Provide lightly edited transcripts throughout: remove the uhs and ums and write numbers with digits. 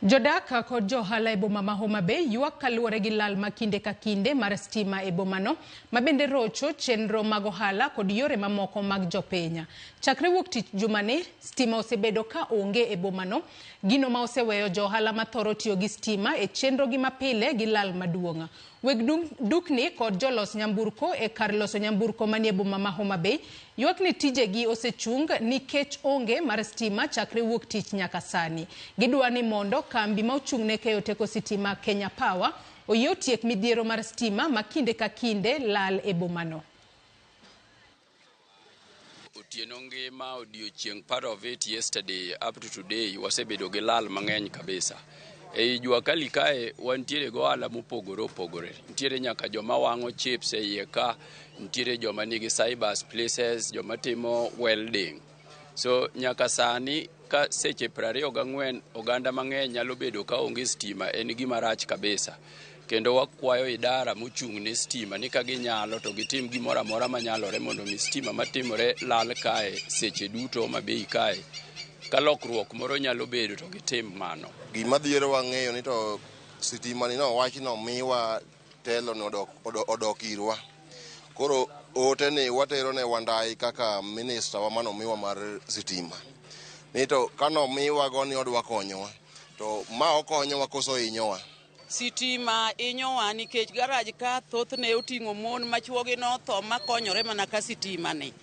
Jodak kod johala e boma ma Homa Bay ywak kaluwore gi lal ma kinde ka kinde mar stima e bomano, ma bende rocho chenro mag ohala kod yore mamoko mag jopiny. Chakre wuok tich jumani, stima osebedo ka onge e bomano, gino ma oseweyo johala ma thoro tiyo gi stima e chenro gi mapile gi lal maduong'. Weg dukni kod jolos nyamburko e kar loso nyamburko manie boma ma Homa Bay ywak ni tijegi osechung nikech onge mar stima chakre wuok tich nyaka sani. Gidwa ni mondo kambi ma ochung'ne keyo teko sitima Kenya Power oyie otiek midhiero mar stima ma kinde ka kinde lal e bomano. Otieno ngima odiochieng' part of it yesterday up to today wasebedo gi lal mang'eny kabisa. Ei Jua Kali kae wantiere go ohala mopogore opogore. Nitiere nyaka joma wang'o chips e iye ka, nitiere joma nigi cyber places, joma timo welding. So nyaka sani ka seche 24 oganda mang'eny nyalo bedo ka onge stima en gima rach kabisa. Kendo wakwayo idara mochung'ne stima ni ka ginyalo to gitim gimoro amora manyalore mondo mi stima matimore lal kae seche duto Homa Bay kae. Ka lokruok moro nyalo bedo to gitim mano. Gima dhiero wang'eyo ni to sitima ni no wach no miwa telo no odok irwa. Koro ote ni watero ne Wandai kaka minister wa mano miwa mar sitima. Ni to kano miwa go ni odwa konyowa. To ma okonyowa koso inyowa. Sitima inyowa nikech garaj ka thothne oting'o mon machuogi no tho makonyore mana ka sitima ni.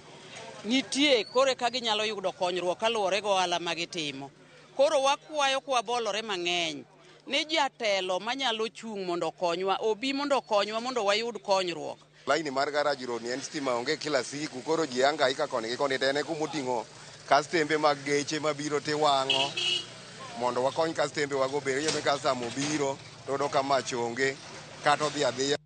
Nitie kore ka ginyalo yudo konyruok kaluwore go ohala magitimo. Koro wakwayo kwa bolore mang'eny ni jatelo manyalo chung' mondo konywa obi mondo konywa mondo wayud konyruok. Laini mar garaj ro ni en stima onge kila siku, koro ji hangaika koni gi koni tene kumoting'o kastembe mag geche mabiro tiwang'o mondo wakony kastembe wago bere yeme kasamo biro todo ka mach onge kata odhi adhiya.